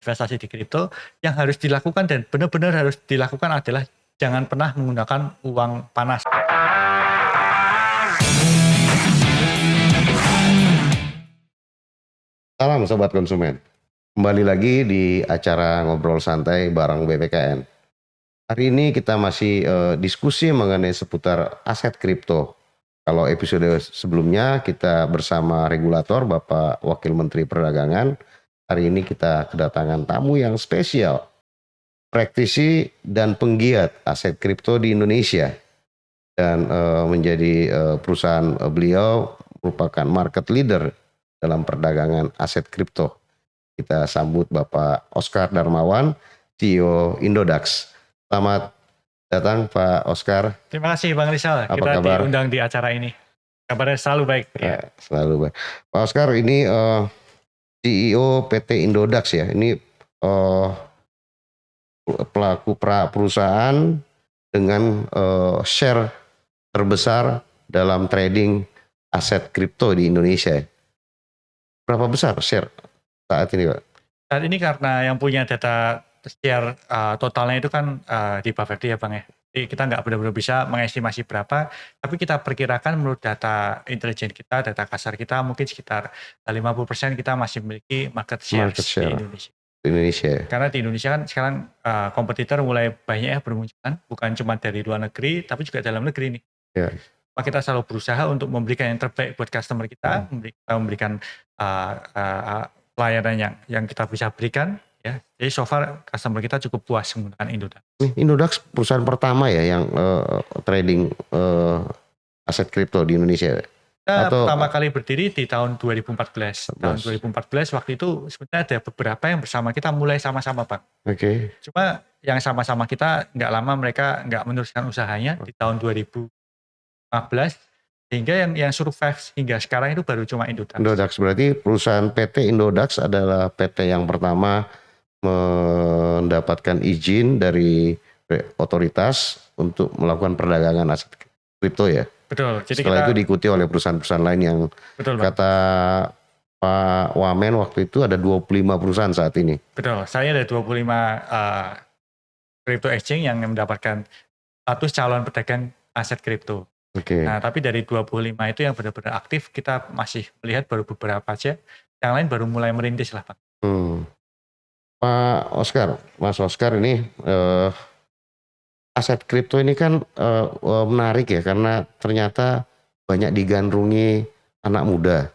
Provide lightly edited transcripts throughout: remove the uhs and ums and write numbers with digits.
investasi di kripto, yang harus dilakukan dan benar-benar harus dilakukan adalah jangan pernah menggunakan uang panas. Salam Sobat Konsumen. Kembali lagi di acara Ngobrol Santai bareng BPKN. Hari ini kita masih diskusi mengenai seputar aset kripto. Kalau episode sebelumnya kita bersama regulator Bapak Wakil Menteri Perdagangan. Hari ini kita kedatangan tamu yang spesial. Praktisi dan penggiat aset kripto di Indonesia. Dan menjadi perusahaan beliau merupakan market leader dalam perdagangan aset kripto. Kita sambut Bapak Oskar Darmawan, CEO Indodax. Selamat datang Pak Oskar. Terima kasih Bang Rizal, Apa kita kabar? diundang di acara ini. Kabarnya selalu baik. Ya. Selalu baik. Pak Oskar ini CEO PT Indodax ya. Ini pelaku perusahaan dengan share terbesar dalam trading aset kripto di Indonesia. Berapa besar share saat ini, Pak? Saat ini karena yang punya data share totalnya itu kan di Bapepti ya Bang ya. Jadi kita nggak benar-benar bisa mengestimasi berapa, tapi kita perkirakan menurut data intelijen kita, data kasar kita mungkin sekitar 50% kita masih memiliki market share di Indonesia. Indonesia. Karena di Indonesia kan sekarang kompetitor mulai banyak ya bermunculan, bukan cuma dari luar negeri, tapi juga dalam negeri nih. Ya. Maka kita selalu berusaha untuk memberikan yang terbaik buat customer kita, memberikan pelayanan yang kita bisa berikan. Ya, jadi so far customer kita cukup puas menggunakan Indodax. Indodax perusahaan pertama ya yang trading aset kripto di Indonesia. Kita pertama kali berdiri di tahun 2014. Tahun 2014 waktu itu sebenarnya ada beberapa yang bersama kita mulai sama-sama Bang. Oke. Cuma yang sama-sama kita nggak lama mereka nggak meneruskan usahanya di tahun 2015. Sehingga yang survive hingga sekarang itu baru cuma Indodax. Indodax berarti perusahaan PT Indodax adalah PT yang pertama mendapatkan izin dari otoritas untuk melakukan perdagangan aset kripto ya. Betul. Jadi setelah itu diikuti oleh perusahaan-perusahaan lain yang betul, kata Pak Wamen waktu itu ada 25 perusahaan saat ini. Betul. Saya ada 25 crypto exchange yang mendapatkan status calon pedagang aset kripto. Oke. Nah, tapi dari 25 itu yang benar-benar aktif kita masih melihat baru beberapa aja. Yang lain baru mulai merintis lah Pak. Pak Oskar, Mas Oskar ini aset kripto ini kan menarik ya karena ternyata banyak digandrungi anak muda.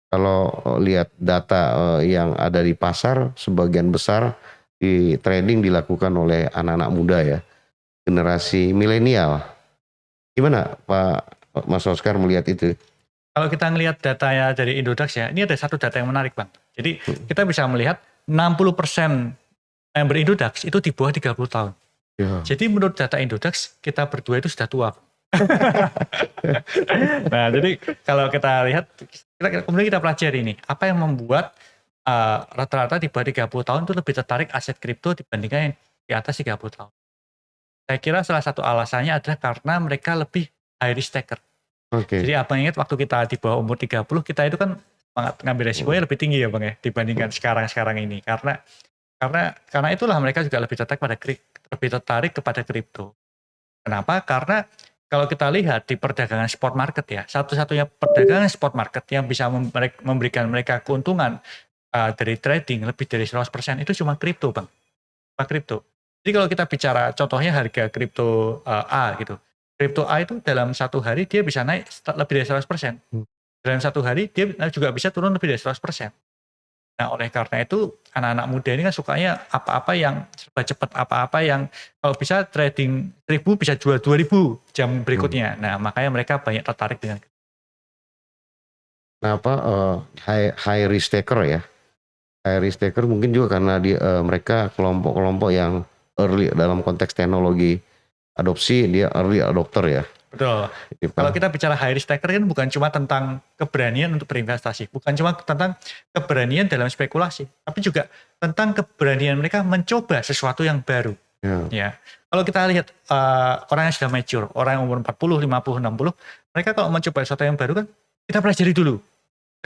Kalau lihat data yang ada di pasar, sebagian besar di trading dilakukan oleh anak-anak muda ya, generasi milenial. Gimana Pak Mas Oskar melihat itu? Kalau kita ngelihat datanya dari Indodax ya, ini ada satu data yang menarik Bang. Jadi kita bisa melihat 60% member Indodax itu di bawah 30 tahun. Ya. Jadi menurut data Indodax, kita berdua itu sudah tua. Nah, jadi kalau kita lihat, kemudian kita pelajari ini, apa yang membuat rata-rata di bawah 30 tahun itu lebih tertarik aset kripto dibandingkan yang di atas 30 tahun. Saya kira salah satu alasannya adalah karena mereka lebih high risk taker. Jadi abang ingat waktu kita di bawah umur 30, kita itu kan ngambil resikonya lebih tinggi ya Bang ya, dibandingkan sekarang ini. Karena itulah mereka juga lebih tertarik kepada kripto. Kenapa? Karena kalau kita lihat di perdagangan spot market ya, satu-satunya perdagangan spot market yang bisa memberikan mereka keuntungan dari trading lebih dari 100% itu cuma kripto Bang. Kripto. Jadi kalau kita bicara contohnya harga kripto A gitu. Kripto A itu dalam satu hari dia bisa naik lebih dari 100%. Dalam satu hari dia juga bisa turun lebih dari 100%. Nah oleh karena itu anak-anak muda ini kan sukanya apa-apa yang serba cepat, apa-apa yang kalau bisa trading 1000 bisa jual 2000 jam berikutnya. Nah makanya mereka banyak tertarik dengan. Nah high risk taker ya. High risk taker mungkin juga karena mereka kelompok-kelompok yang early dalam konteks teknologi adopsi, dia early adopter ya. Betul. Kalau kita bicara high risk taker kan bukan cuma tentang keberanian untuk berinvestasi, bukan cuma tentang keberanian dalam spekulasi, tapi juga tentang keberanian mereka mencoba sesuatu yang baru. Ya. Kalau kita lihat orang yang sudah mature, orang yang umur 40, 50, 60, mereka kalau mencoba sesuatu yang baru kan kita pelajari dulu.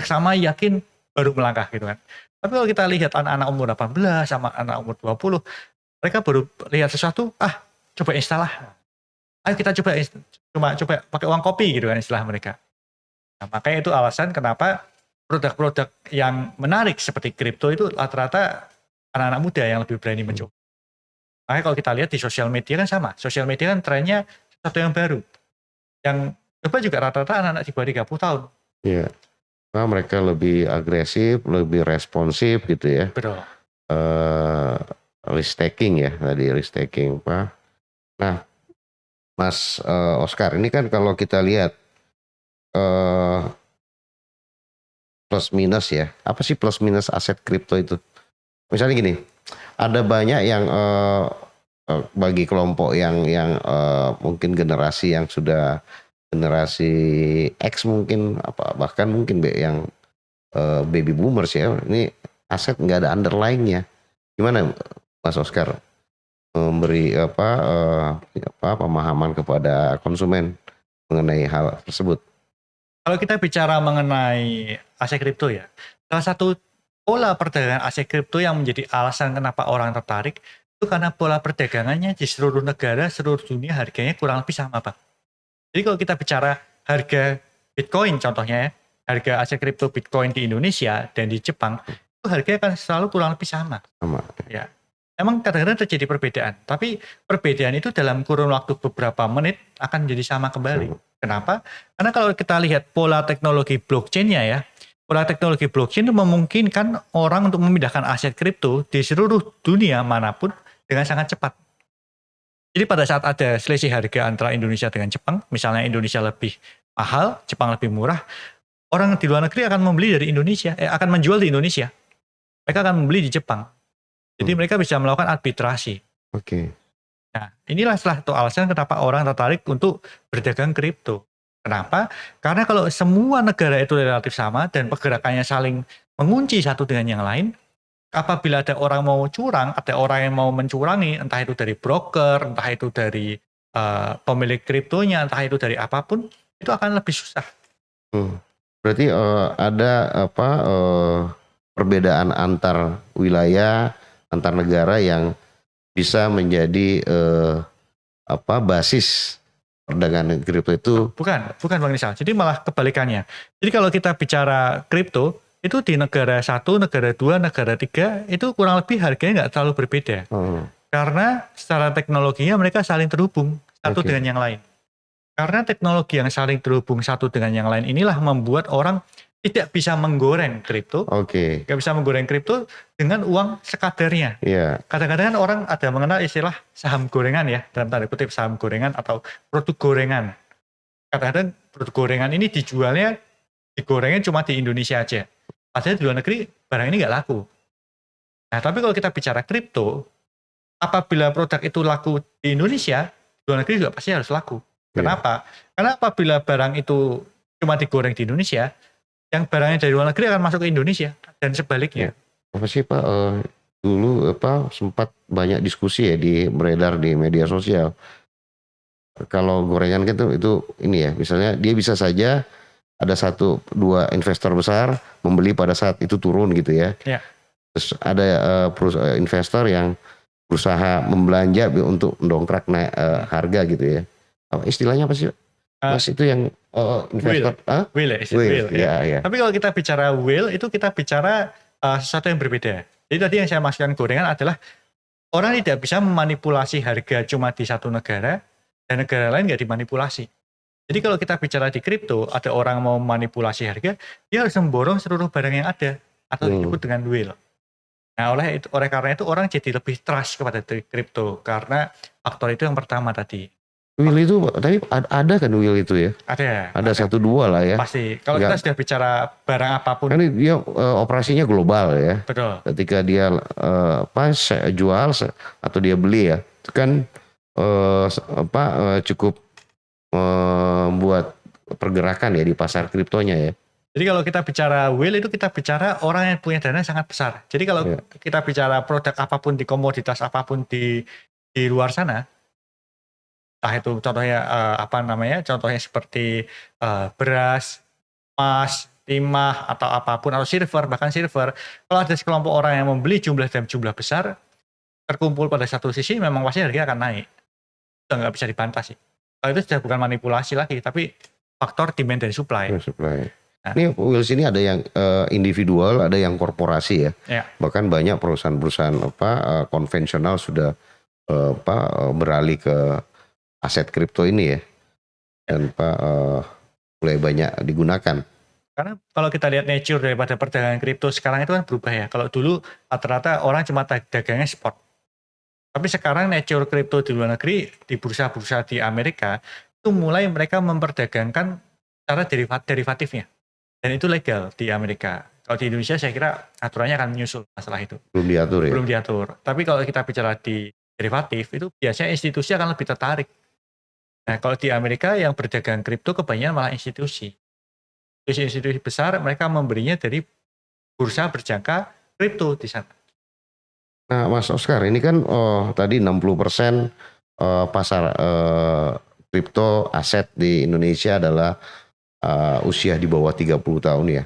Sama yakin baru melangkah gitu kan. Tapi kalau kita lihat anak-anak umur 18 sama anak umur 20, mereka baru lihat sesuatu, coba install lah. Ayo kita coba pakai uang kopi gitu kan istilah mereka. Nah, makanya itu alasan kenapa produk-produk yang menarik seperti kripto itu rata-rata anak-anak muda yang lebih berani mencoba. Makanya kalau kita lihat di sosial media kan sama. Sosial media kan trennya sesuatu yang baru. Yang coba juga rata-rata anak-anak di bawah 30 tahun. Iya. Nah, mereka lebih agresif, lebih responsif gitu ya. Betul. Risk taking ya tadi, risk taking Pak. Nah, Mas Oscar, ini kan kalau kita lihat plus minus ya. Apa sih plus minus aset kripto itu? Misalnya gini, ada banyak yang bagi kelompok yang mungkin generasi yang sudah generasi X mungkin apa bahkan mungkin yang baby boomers ya, ini aset nggak ada underlying-nya. Gimana Mas Oscar memberi pemahaman kepada konsumen mengenai hal tersebut? Kalau kita bicara mengenai aset kripto ya, salah satu pola perdagangan aset kripto yang menjadi alasan kenapa orang tertarik itu karena pola perdagangannya di seluruh negara, seluruh dunia harganya kurang lebih sama, Pak. Jadi kalau kita bicara harga Bitcoin contohnya ya, harga aset kripto Bitcoin di Indonesia dan di Jepang, itu harganya akan selalu kurang lebih sama. Ya. Emang kadang-kadang terjadi perbedaan, tapi perbedaan itu dalam kurun waktu beberapa menit akan menjadi sama kembali. Kenapa? Karena kalau kita lihat pola teknologi blockchain-nya ya, pola teknologi blockchain itu memungkinkan orang untuk memindahkan aset kripto di seluruh dunia manapun dengan sangat cepat. Jadi pada saat ada selisih harga antara Indonesia dengan Jepang, misalnya Indonesia lebih mahal, Jepang lebih murah, orang di luar negeri akan membeli dari Indonesia, akan menjual di Indonesia. Mereka akan membeli di Jepang. Jadi mereka bisa melakukan arbitrasi. Oke. Nah, inilah salah satu alasan kenapa orang tertarik untuk berdagang kripto. Kenapa? Karena kalau semua negara itu relatif sama dan pergerakannya saling mengunci satu dengan yang lain, apabila ada orang mau curang, ada orang yang mau mencurangi, entah itu dari broker, entah itu dari pemilik kriptonya, entah itu dari apapun, itu akan lebih susah. Berarti ada perbedaan antar wilayah, antar negara yang bisa menjadi basis perdagangan kripto itu? Bukan Bang Nisa. Jadi malah kebalikannya. Jadi kalau kita bicara kripto, itu di negara 1, negara 2, negara 3, itu kurang lebih harganya nggak terlalu berbeda. Karena secara teknologinya mereka saling terhubung satu dengan yang lain. Karena teknologi yang saling terhubung satu dengan yang lain inilah membuat orang tidak bisa menggoreng kripto. Nggak bisa menggoreng kripto dengan uang sekadarnya. Kadang-kadang orang ada mengenal istilah saham gorengan ya, dalam tanda kutip saham gorengan atau produk gorengan. Kadang-kadang produk gorengan ini digorengnya cuma di Indonesia aja. Padahal di luar negeri barang ini nggak laku. Nah, tapi kalau kita bicara kripto, apabila produk itu laku di Indonesia, di luar negeri juga pasti harus laku. Kenapa? Karena apabila barang itu cuma digoreng di Indonesia, yang barangnya dari luar negeri akan masuk ke Indonesia dan sebaliknya. Apa sih Pak, dulu sempat banyak diskusi ya beredar di media sosial. Kalau gorengan gitu itu ini ya, misalnya dia bisa saja ada 1-2 investor besar membeli pada saat itu turun gitu ya. Terus ada investor yang berusaha membelanja untuk mendongkrak naik harga gitu ya. Istilahnya apa sih? Mas itu yang investor whale. Ya. Tapi kalau kita bicara whale itu kita bicara sesuatu yang berbeda. Jadi tadi yang saya maksudkan gorengan adalah orang tidak bisa memanipulasi harga cuma di satu negara dan negara lain nggak dimanipulasi. Jadi kalau kita bicara di kripto, ada orang mau manipulasi harga, dia harus memborong seluruh barang yang ada atau disebut dengan whale. Nah, oleh karena itu orang jadi lebih trust kepada kripto karena faktor itu yang pertama tadi. Whale itu, tapi ada kan whale itu ya? Ada 1-2 lah ya. Pasti. Kalau kita sudah bicara barang apapun. Kan dia operasinya global ya. Betul. Ketika dia jual atau dia beli ya, itu kan cukup membuat pergerakan ya di pasar kriptonya ya. Jadi kalau kita bicara whale itu kita bicara orang yang punya dana sangat besar. Jadi kalau kita bicara produk apapun di komoditas apapun di luar sana, entah itu contohnya contohnya seperti beras, emas, timah atau apapun atau silver, bahkan silver, kalau ada sekelompok orang yang membeli dalam jumlah besar terkumpul pada satu sisi, memang pasti harganya akan naik. Itu nggak bisa dibantah sih. Kalau itu sudah bukan manipulasi lagi, tapi faktor demand dan supply. Supply. Nah. Ini Wheels ini ada yang individual, ada yang korporasi ya. Ya. Bahkan banyak perusahaan-perusahaan konvensional sudah beralih ke aset kripto ini ya. Dan mulai banyak digunakan. Karena kalau kita lihat nature daripada perdagangan kripto sekarang itu kan berubah ya. Kalau dulu rata-rata orang cuma dagangnya spot. Tapi sekarang nature kripto di luar negeri, di bursa-bursa di Amerika, itu mulai mereka memperdagangkan cara derivatifnya. Dan itu legal di Amerika. Kalau di Indonesia saya kira aturannya akan menyusul masalah itu. Belum diatur ya? Belum diatur. Tapi kalau kita bicara di derivatif, itu biasanya institusi akan lebih tertarik. Nah, kalau di Amerika yang berdagang kripto kebanyakan malah institusi. Institusi besar mereka memberinya dari bursa berjangka kripto di sana. Nah, Mas Oscar, ini kan tadi 60% pasar kripto aset di Indonesia adalah usia di bawah 30 tahun ya.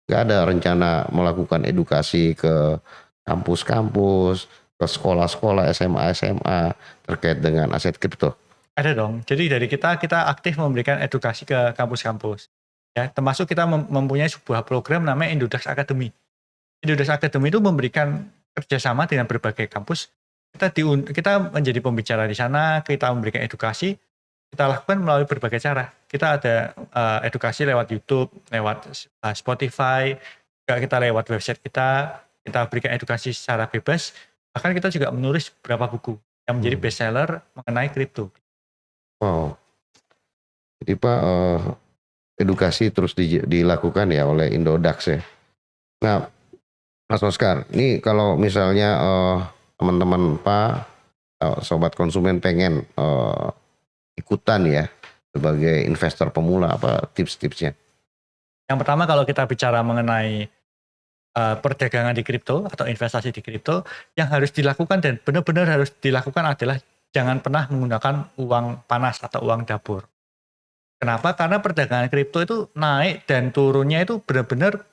Nggak ada rencana melakukan edukasi ke kampus-kampus, ke sekolah-sekolah SMA terkait dengan aset kripto? Ada dong. Jadi dari kita aktif memberikan edukasi ke kampus-kampus. Ya, termasuk kita mempunyai sebuah program namanya Indodax Academy. Indodax Academy itu memberikan kerjasama dengan berbagai kampus. Kita menjadi pembicara di sana, kita memberikan edukasi, kita lakukan melalui berbagai cara. Kita ada edukasi lewat YouTube, lewat Spotify, kita lewat website kita berikan edukasi secara bebas. Bahkan kita juga menulis beberapa buku yang menjadi bestseller mengenai kripto. Wow. Jadi Pak, edukasi terus dilakukan ya oleh Indodax ya. Nah, Mas Oscar, ini kalau misalnya teman-teman Pak, sobat konsumen pengen ikutan ya sebagai investor pemula, apa tips-tipsnya? Yang pertama kalau kita bicara mengenai perdagangan di kripto atau investasi di kripto, yang harus dilakukan dan benar-benar harus dilakukan adalah jangan pernah menggunakan uang panas atau uang dapur. Kenapa? Karena perdagangan kripto itu naik dan turunnya itu benar-benar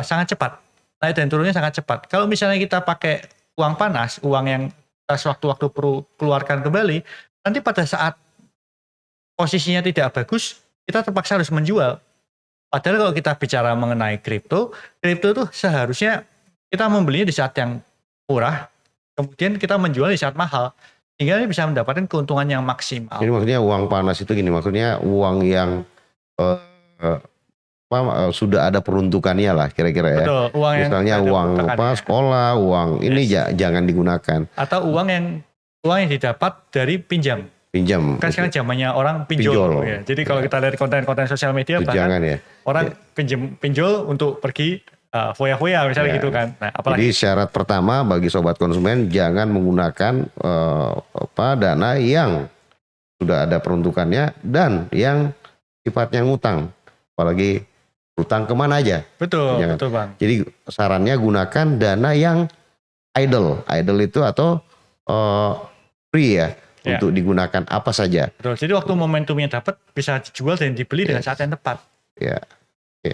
sangat cepat. Naik dan turunnya sangat cepat. Kalau misalnya kita pakai uang panas, uang yang sewaktu-waktu perlu keluarkan kembali, nanti pada saat posisinya tidak bagus, kita terpaksa harus menjual. Padahal kalau kita bicara mengenai kripto itu seharusnya kita membelinya di saat yang murah, kemudian kita menjual di saat mahal. Sehingga bisa mendapatkan keuntungan yang maksimal. Jadi maksudnya uang panas itu gini, maksudnya uang yang sudah ada peruntukannya lah kira-kira ya. Betul, uang misalnya uang sekolah, uang ini jangan digunakan. Atau uang yang didapat dari pinjam. Kan sekarang zamannya orang pinjol. Ya. Jadi kalau kita lihat konten-konten sosial media, bahkan ya. Orang pinjol untuk pergi foya-foya misalnya gitu kan. Nah, apalagi. Jadi syarat pertama bagi sobat konsumen jangan menggunakan dana yang sudah ada peruntukannya dan yang sifatnya ngutang, apalagi utang kemana aja. Betul Bang. Jadi sarannya gunakan dana yang idle itu atau free ya. Untuk digunakan apa saja. Betul. Jadi waktu momentumnya dapat bisa dijual dan dibeli dengan saat yang tepat. Ya.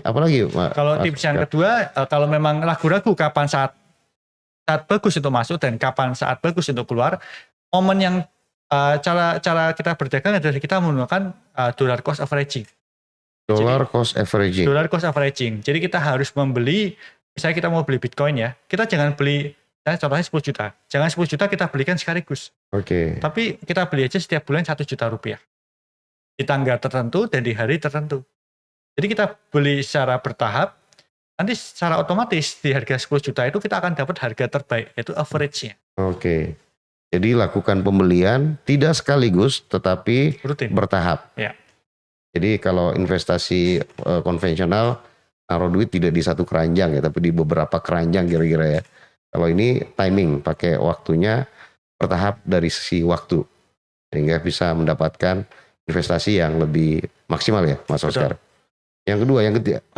Apalagi kalau tips yang kedua, kalau memang ragu-ragu kapan saat bagus untuk masuk dan kapan saat bagus untuk keluar, momen yang cara kita berdagang adalah kita menggunakan dollar cost averaging. Dollar cost averaging. Jadi kita harus membeli, misalnya kita mau beli Bitcoin ya, kita jangan beli, contohnya 10 juta. Jangan 10 juta kita belikan sekaligus. Oke. Tapi kita beli aja setiap bulan 1 juta rupiah. Di tanggal tertentu dan di hari tertentu. Jadi kita beli secara bertahap, nanti secara otomatis di harga 10 juta itu kita akan dapat harga terbaik, yaitu average-nya. Oke. Jadi lakukan pembelian tidak sekaligus tetapi rutin, bertahap. Ya. Jadi kalau investasi konvensional, naruh duit tidak di satu keranjang ya, tapi di beberapa keranjang kira-kira ya. Kalau ini timing, pakai waktunya bertahap dari sisi waktu. Sehingga bisa mendapatkan investasi yang lebih maksimal ya Mas Oscar. Yang kedua,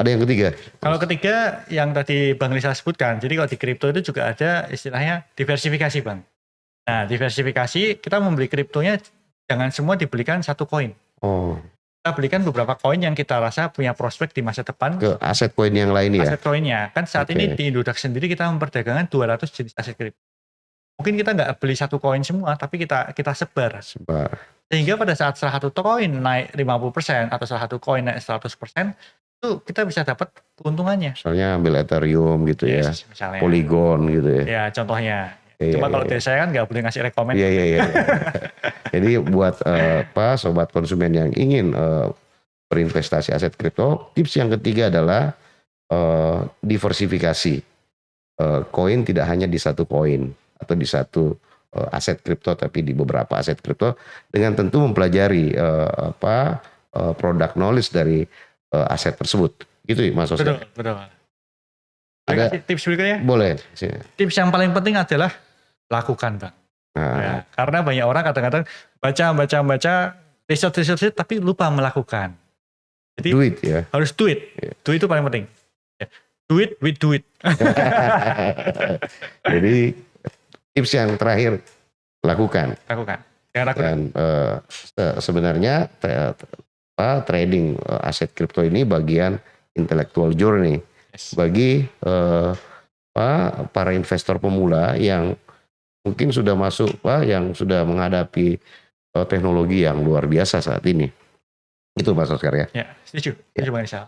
ada yang ketiga. Kalau ketiga yang tadi Bang Rizal sebutkan, jadi kalau di kripto itu juga ada istilahnya diversifikasi Bang. Nah diversifikasi kita membeli kriptonya jangan semua dibelikan satu koin. kita belikan beberapa koin yang kita rasa punya prospek di masa depan. Ke aset koin yang lain ya? Aset koinnya. Kan saat ini di Indodax sendiri kita memperdagangkan 200 jenis aset kripto. Mungkin kita nggak beli satu koin semua, tapi kita sebar. Sehingga pada saat salah satu koin naik 50% atau salah satu koin naik 100%, itu kita bisa dapat keuntungannya. Misalnya ambil Ethereum gitu ya, misalnya. Polygon gitu ya. Ya contohnya. Cuma kalau dari saya kan nggak boleh ngasih rekomen. Iya. Jadi buat sobat konsumen yang ingin berinvestasi aset kripto, tips yang ketiga adalah diversifikasi. Koin tidak hanya di satu koin atau di satu aset kripto, tapi di beberapa aset kripto, dengan tentu mempelajari produk knowledge dari aset tersebut. Gitu ya Mas Oscar? Betul. Ada tips berikutnya? Boleh. Tips yang paling penting adalah lakukan, Bang. Ya, karena banyak orang kadang-kadang baca, riset, tapi lupa melakukan. Jadi do it ya. Harus do it. Do it itu paling penting. Do it with do it. Jadi tips yang terakhir, lakukan. Dan sebenarnya trading aset kripto ini bagian intellectual journey bagi para investor pemula yang mungkin sudah masuk yang sudah menghadapi teknologi yang luar biasa saat ini. Itu Mas Oscar ya. Ya, setuju Bang Rizal.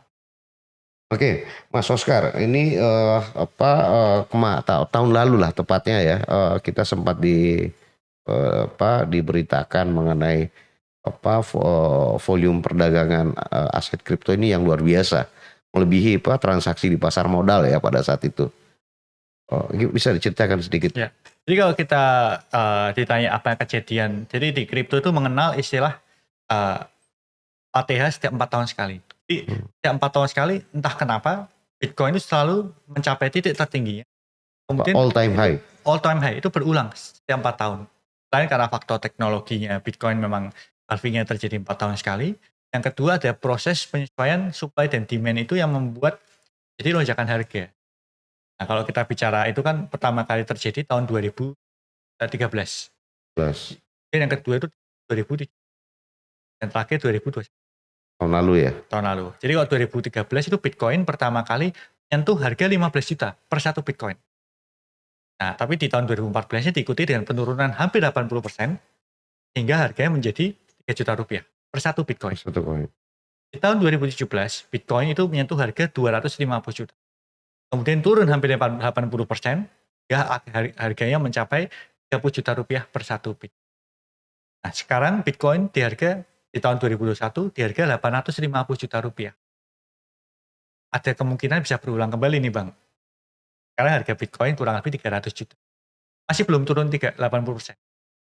Oke, Mas Oscar, ini tahun lalu lah tepatnya ya, kita sempat diberitakan mengenai volume perdagangan aset kripto ini yang luar biasa, melebihi transaksi di pasar modal ya pada saat itu. Bisa diceritakan sedikit? Ya. Jadi kalau kita ditanya apa yang kejadian, jadi di kripto itu mengenal istilah ATH setiap 4 tahun sekali. Jadi setiap 4 tahun sekali, entah kenapa Bitcoin itu selalu mencapai titik tertingginya. Kemudian all time high itu berulang setiap 4 tahun. Selain karena faktor teknologinya, Bitcoin memang halvingnya terjadi 4 tahun sekali. Yang kedua ada proses penyesuaian supply dan demand itu yang membuat jadi lonjakan harga. Nah kalau kita bicara itu kan pertama kali terjadi tahun 2013. Dan yang kedua itu 2007. Dan terakhir 2021. Tahun lalu ya? Tahun lalu. Jadi kalau 2013 itu Bitcoin pertama kali nyentuh harga 15 juta per satu Bitcoin. Nah tapi di tahun 2014 diikuti dengan penurunan hampir 80%. Hingga harganya menjadi 3 juta rupiah per satu Bitcoin. Di tahun 2017 Bitcoin itu menyentuh harga 250 juta. Kemudian turun hampir 80%, ya harganya mencapai 30 juta rupiah per satu Bitcoin. Nah sekarang Bitcoin di tahun 2021 di harga 850 juta rupiah. Ada kemungkinan bisa berulang kembali nih Bang. Karena harga Bitcoin kurang lebih 300 juta. Masih belum turun 80%.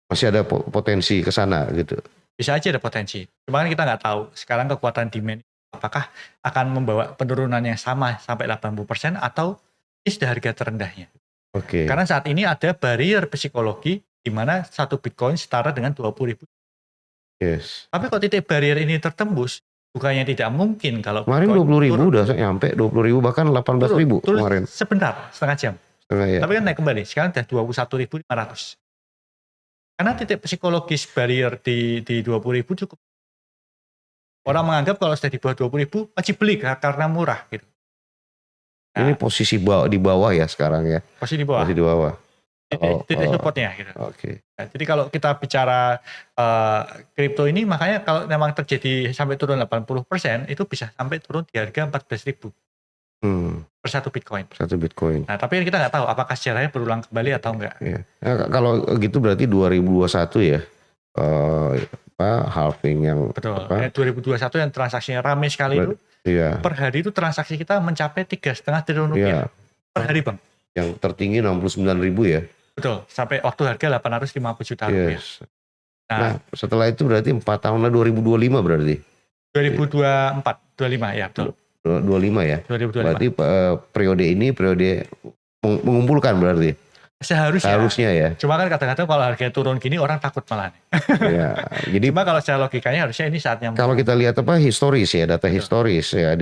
Masih ada potensi ke sana gitu? Bisa aja ada potensi. Cuma kan kita nggak tahu sekarang kekuatan demand apakah akan membawa penurunan yang sama sampai 80% atau ini sudah harga terendahnya. Oke. Karena saat ini ada barrier psikologi di mana satu Bitcoin setara dengan 20.000. Yes. Tapi kalau titik barrier ini tertembus, bukannya tidak mungkin kalau kemarin 20.000 udah nyampe 20.000 bahkan 18.000 kemarin. Sebentar, setengah jam. Ya. Tapi kan naik kembali. Sekarang udah 21.500. Karena titik psikologis barrier di 20.000 cukup. Orang menganggap kalau sudah di bawah 20.000 wajib beli karena murah gitu. Nah, ini posisi di bawah ya sekarang ya. Posisi di bawah. Titik supportnya gitu. Oke. Nah, jadi kalau kita bicara kripto ini makanya kalau memang terjadi sampai turun 80% itu bisa sampai turun di harga 14.000 per satu Bitcoin. Nah tapi kita nggak tahu apakah sejarahnya berulang kembali atau enggak. Ya. Nah, kalau gitu berarti 2021 ya. Halving yang betul. 2021 yang transaksinya ramai sekali itu. Iya. Per hari itu transaksi kita mencapai 3,5 triliun rupiah per hari Bang. Yang tertinggi 69.000 ya. Betul, sampai waktu harga 850 juta rupiah. Nah, setelah itu berarti 4 tahun lah 2025 berarti. 25 ya betul. 25 ya. 2025. Berarti periode ini mengumpulkan berarti. Seharusnya ya. Cuma kan kadang-kadang kalau harga turun gini orang takut malah. Ya, jadi cuma kalau secara logikanya harusnya ini saatnya. Kalau kita lihat historis ya, data historis ya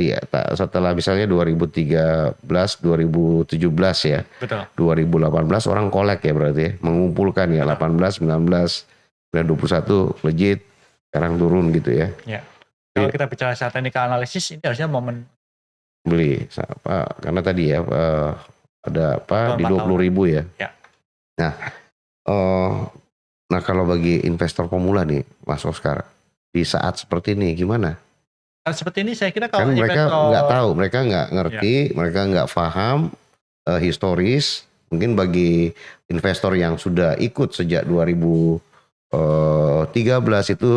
setelah misalnya 2013, 2017 ya. Betul. 2018 orang kolek ya berarti ya, mengumpulkan ya 18, 19, 21 legit, sekarang turun gitu ya. Ya. Kalau Iya. kita bicara secara technical analysis, ini harusnya momen Beli apa? Karena tadi ya ada apa tahun di 4 tahunan. 20.000 ya. Ya. Nah, nah kalau bagi investor pemula nih, Mas Oscar, di saat seperti ini gimana? Nah, seperti ini saya kira Kan kalau mereka investor nggak tahu, mereka nggak ya, ngerti, mereka nggak paham historis. Mungkin bagi investor yang sudah ikut sejak 2013 itu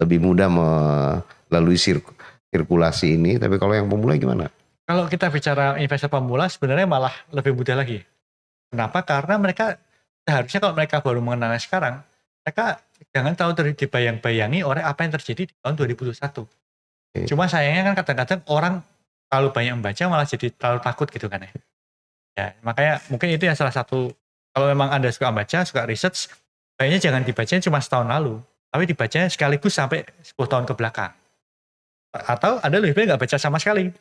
lebih mudah melalui sirkulasi ini. Tapi kalau yang pemula gimana? kalau kita bicara investor pemula sebenarnya malah lebih mudah lagi. Kenapa? Karena mereka seharusnya kalau mereka baru mengenalnya sekarang, mereka jangan terlalu dibayang-bayangi oleh apa yang terjadi di tahun 2021. Oke. Cuma sayangnya kan kadang-kadang orang terlalu banyak membaca malah jadi terlalu takut gitu kan ya. Ya, makanya mungkin itu yang salah satu, kalau memang Anda suka baca, suka research, kayaknya jangan dibacanya cuma setahun lalu, tapi dibacanya sekaligus sampai 10 tahun ke belakang. Atau Anda lebih baik nggak baca sama sekali.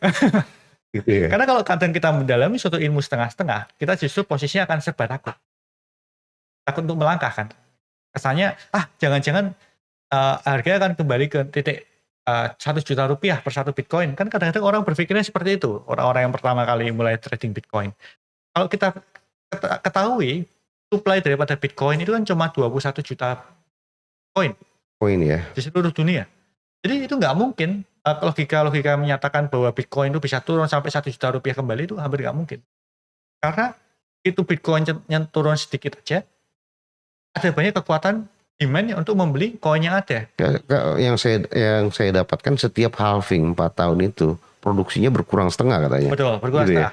Gitu ya. Karena kalau kadang kita mendalami suatu ilmu setengah-setengah, kita justru posisinya akan serba takut. Takut untuk melangkah kan. Kesannya, jangan-jangan harganya akan kembali ke titik 1 juta rupiah per satu Bitcoin. Kan kadang-kadang orang berpikirnya seperti itu. Orang-orang yang pertama kali mulai trading Bitcoin. Kalau kita ketahui, supply daripada Bitcoin itu kan cuma 21 juta koin Ya. di seluruh dunia. Jadi itu nggak mungkin, logika menyatakan bahwa Bitcoin itu bisa turun sampai 1 juta rupiah kembali, itu hampir nggak mungkin. Karena itu Bitcoin yang turun sedikit aja, ada banyak kekuatan demand untuk membeli koin yang ada. Yang saya dapatkan setiap halving 4 tahun itu produksinya berkurang setengah katanya. Betul, berkurang Gitu ya?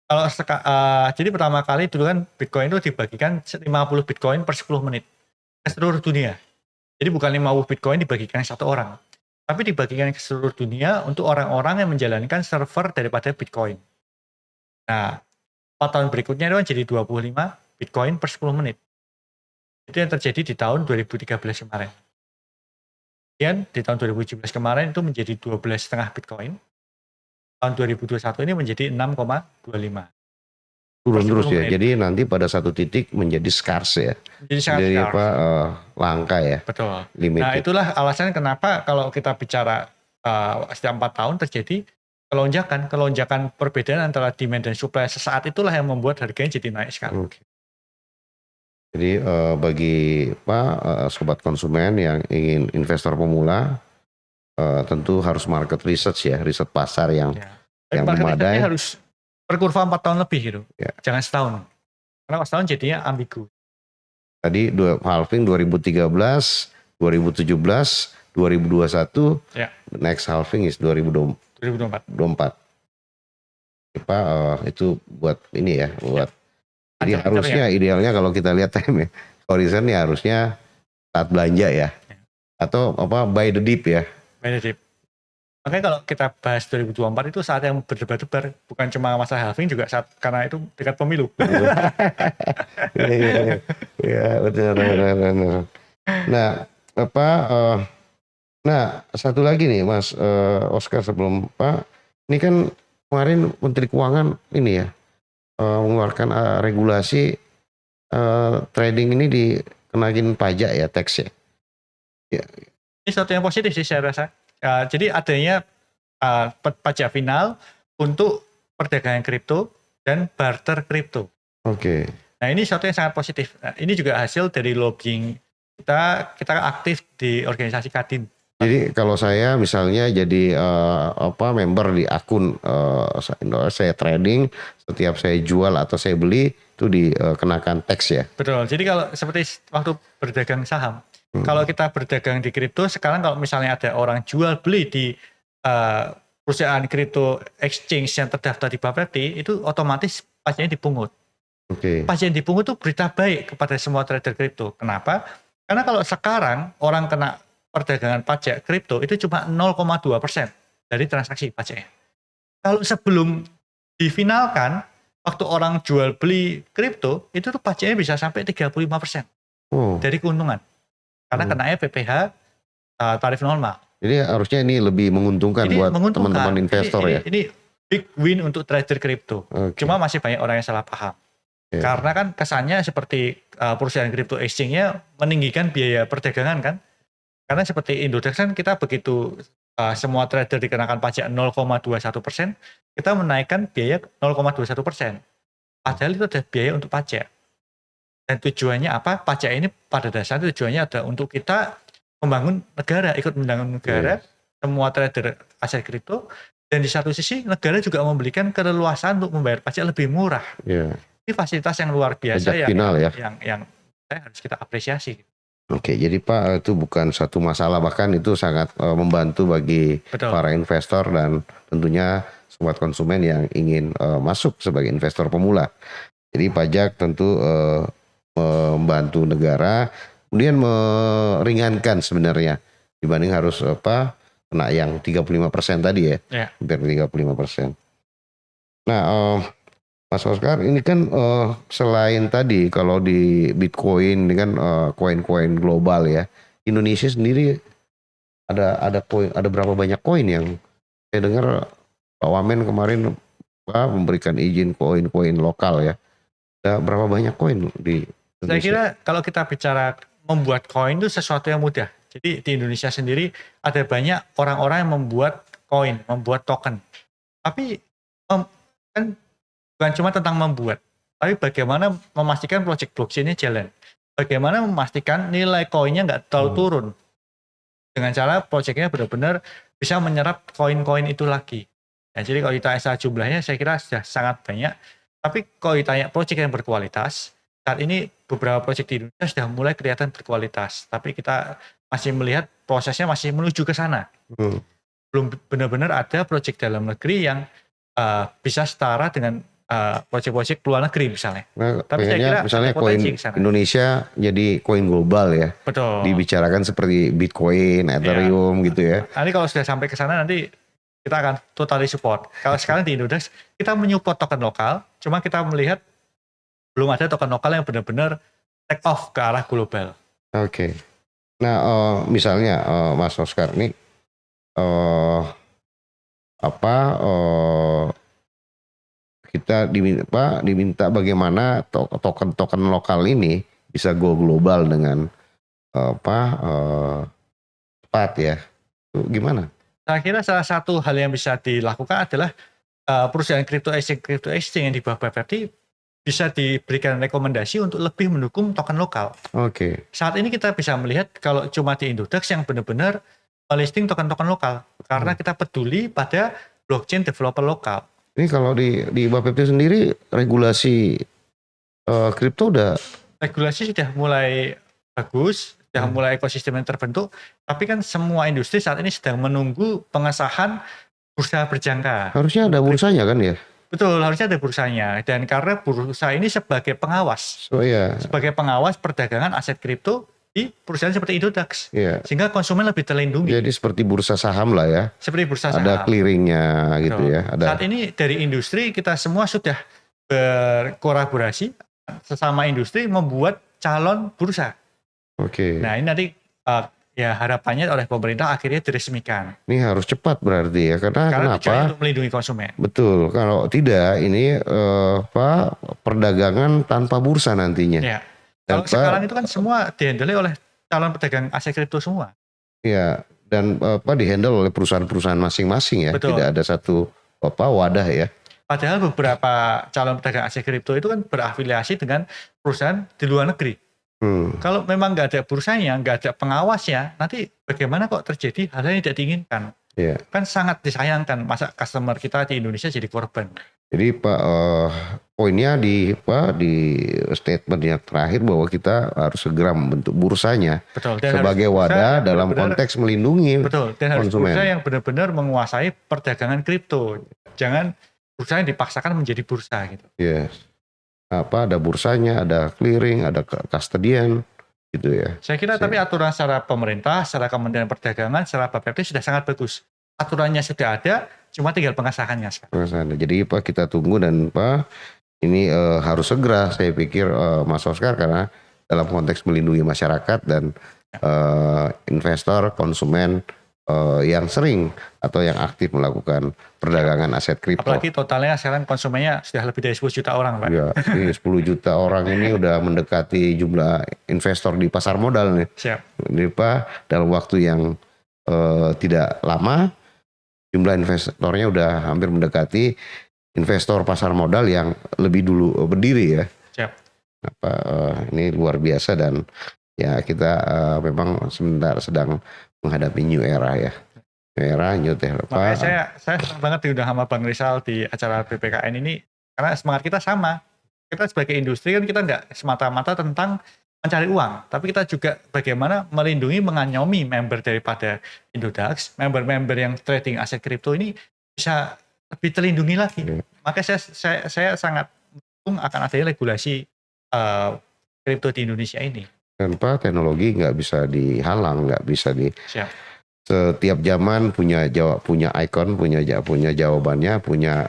setengah. Jadi pertama kali dulu kan Bitcoin itu dibagikan 50 Bitcoin per 10 menit ke seluruh dunia. Jadi bukan 50 Bitcoin dibagikan satu orang, tapi dibagikan ke seluruh dunia untuk orang-orang yang menjalankan server daripada Bitcoin. Nah, 4 tahun berikutnya itu kan jadi 25 Bitcoin per 10 menit. Itu yang terjadi di tahun 2013 kemarin. Kemudian di tahun 2017 kemarin itu menjadi 12,5 Bitcoin. Tahun 2021 ini menjadi 6,25. Turun Per terus 10 ya. menit. Jadi nanti pada satu titik menjadi scarce ya. Jadi sangat Jadi scarce. langka ya. Betul. Limited. Nah, itulah alasan kenapa kalau kita bicara setiap 4 tahun terjadi kelonjakan perbedaan antara demand dan supply sesaat, itulah yang membuat harganya jadi naik sekali. Oke. Jadi bagi sobat konsumen yang ingin investor pemula, tentu harus market research ya, riset pasar yang Market memadai. research-nya harus berkurva 4 tahun lebih gitu. Ya. Jangan setahun. Karena setahun jadinya ambigu. Tadi halving 2013, 2017, 2021, Ya. next halving is 2024. Itu buat ini ya, buat. Jadi harusnya idealnya kalau kita lihat time horizon ya harusnya saat belanja ya. Atau buy the dip ya. Buy the dip. Makanya kalau kita bahas 2024 itu saat yang berdebar-debar, bukan cuma masalah halving, juga saat karena itu dekat pemilu. Iya, benar. Nah, nah satu lagi nih Mas Oscar, sebelum ini kan kemarin Menteri Keuangan ini ya mengeluarkan regulasi trading ini dikenakin pajak ya, tax ya. Ini sesuatu yang positif sih saya rasa. Jadi adanya pajak final untuk perdagangan kripto dan barter kripto. Oke. Nah, ini sesuatu yang sangat positif. Nah, ini juga hasil dari lobbying kita aktif di organisasi Kadin. Jadi kalau saya misalnya jadi member di akun saya trading, setiap saya jual atau saya beli itu dikenakan tax ya. Betul. Jadi kalau seperti waktu berdagang saham, kalau kita berdagang di kripto, sekarang kalau misalnya ada orang jual beli di perusahaan kripto exchange yang terdaftar di Bapepti, itu otomatis pajaknya dipungut. Oke. Pajak yang dipungut itu berita baik kepada semua trader kripto. Kenapa? Karena kalau sekarang orang kena perdagangan pajak kripto itu cuma 0,2% dari transaksi pajaknya. Kalau sebelum difinalkan, waktu orang jual beli kripto, itu tuh pajaknya bisa sampai 35% dari keuntungan. Karena kenanya PPh tarif normal. Jadi harusnya ini lebih menguntungkan buat teman-teman investor ya. Ini big win untuk trader kripto. Okay. Cuma masih banyak orang yang salah paham. Yeah. Karena kan kesannya seperti perusahaan kripto exchange-nya meninggikan biaya perdagangan kan. Karena seperti Indodax kan kita begitu semua trader dikenakan pajak 0,21%, kita menaikkan biaya 0,21%. Padahal itu ada biaya untuk pajak. Dan tujuannya apa? Pajak ini pada dasarnya tujuannya adalah untuk kita membangun negara, ikut membangun negara, semua trader aset kripto. Dan di satu sisi negara juga memberikan keleluasaan untuk membayar pajak lebih murah. Ini fasilitas yang luar biasa pajak final yang harus kita apresiasi. Oke, jadi Pak, itu bukan satu masalah, bahkan itu sangat membantu bagi para investor dan tentunya sobat konsumen yang ingin masuk sebagai investor pemula. Jadi pajak tentu membantu negara, kemudian meringankan sebenarnya dibanding harus kena yang 35% tadi ya, hampir 35%. Nah, Mas Oscar, ini kan selain tadi kalau di Bitcoin ini kan koin-koin global ya, Indonesia sendiri ada berapa banyak koin yang saya dengar Pak Wamen kemarin memberikan izin koin-koin lokal ya. Ada berapa banyak koin di Indonesia? Saya kira kalau kita bicara membuat koin itu sesuatu yang mudah. Jadi di Indonesia sendiri ada banyak orang-orang yang membuat koin, membuat token. Tapi kan bukan cuma tentang membuat, tapi bagaimana memastikan project blockchain-nya jalan. Bagaimana memastikan nilai koinnya nggak terlalu turun. Dengan cara project-nya benar-benar bisa menyerap koin-koin itu lagi. Ya, jadi kalau ditanya jumlahnya saya kira sudah sangat banyak. Tapi kalau ditanya project yang berkualitas, saat ini beberapa project di Indonesia sudah mulai kelihatan berkualitas. Tapi kita masih melihat prosesnya masih menuju ke sana. Belum benar-benar ada project dalam negeri yang bisa setara dengan project-project luar negeri misalnya. Nah, tapi saya kira misalnya koin Indonesia jadi koin global ya. Betul. Dibicarakan seperti Bitcoin, Ethereum gitu ya. Nanti kalau sudah sampai ke sana nanti kita akan totally support. Kalau sekarang di Indodex kita menyupport token lokal, cuma kita melihat belum ada token lokal yang benar-benar take off ke arah global. Oke. Nah, misalnya Mas Oscar nih kita diminta bagaimana token lokal ini bisa go global dengan cepat ya. Itu gimana? Saya kira salah satu hal yang bisa dilakukan adalah perusahaan crypto exchange yang di bawah BPPT bisa diberikan rekomendasi untuk lebih mendukung token lokal. Oke. Saat ini kita bisa melihat kalau cuma di Indodex yang benar-benar listing token-token lokal karena kita peduli pada blockchain developer lokal. Ini kalau di BPPT sendiri regulasi kripto regulasi sudah mulai bagus, sudah mulai ekosistem yang terbentuk, tapi kan semua industri saat ini sedang menunggu pengesahan bursa berjangka. Harusnya ada bursanya kan ya? Betul, harusnya ada bursanya. Dan karena bursa ini sebagai pengawas, sebagai pengawas perdagangan aset kripto di perusahaan seperti Indodex, sehingga konsumen lebih terlindungi. Jadi seperti bursa saham lah ya. Seperti bursa saham. Ada clearingnya gitu ya. Saat ini dari industri kita semua sudah berkolaborasi sesama industri membuat calon bursa. Oke. Nah ini nanti ya harapannya oleh pemerintah akhirnya diresmikan. Ini harus cepat berarti ya, karena kenapa? Untuk melindungi konsumen. Betul. Kalau tidak ini perdagangan tanpa bursa nantinya. Ya. Kalau sekarang itu kan semua dihandle oleh calon pedagang aset kripto semua. Iya, dan dihandle oleh perusahaan-perusahaan masing-masing ya. Betul. Tidak ada satu wadah ya. Padahal beberapa calon pedagang aset kripto itu kan berafiliasi dengan perusahaan di luar negeri. Kalau memang nggak ada bursanya, nggak ada pengawasnya, nanti bagaimana kok terjadi hal yang tidak diinginkan? Kan sangat disayangkan masa customer kita di Indonesia jadi korban. Jadi Pak, poinnya di statement yang terakhir bahwa kita harus segera membentuk bursanya. Betul, sebagai wadah dalam konteks melindungi dan harus konsumen. Bursa yang benar-benar menguasai perdagangan kripto. Jangan bursa yang dipaksakan menjadi bursa gitu. Yes. Ada bursanya, ada clearing, ada custodian gitu ya. Saya kira tapi aturan secara pemerintah, secara Kementerian Perdagangan, secara BPPT sudah sangat bagus. Aturannya sudah ada, cuma tinggal pengesahannya. Jadi Pak, kita tunggu dan Pak ini harus segera saya pikir Mas Oscar, karena dalam konteks melindungi masyarakat dan investor, konsumen yang sering atau yang aktif melakukan perdagangan aset kripto. Apalagi totalnya sekarang konsumennya sudah lebih dari 10 juta orang Pak. Ya, 10 juta orang ini udah mendekati jumlah investor di pasar modal nih. Siap. Jadi Pak, dalam waktu yang tidak lama jumlah investornya udah hampir mendekati investor pasar modal yang lebih dulu berdiri ya. Siap. Ini luar biasa dan ya kita memang sebentar sedang menghadapi new era ya. New era, new Makanya saya senang banget diundang sama Bang Rizal di acara BPKN ini karena semangat kita sama. Kita sebagai industri kan kita nggak semata-mata tentang mencari uang, tapi kita juga bagaimana melindungi, mengayomi member daripada Indodax, member-member yang trading aset kripto ini bisa lebih terlindungi lagi. Makanya saya sangat mendukung akan adanya regulasi kripto di Indonesia ini. Tanpa teknologi nggak bisa dihalang, nggak bisa di. Siap. Setiap zaman punya icon, punya jawabannya, punya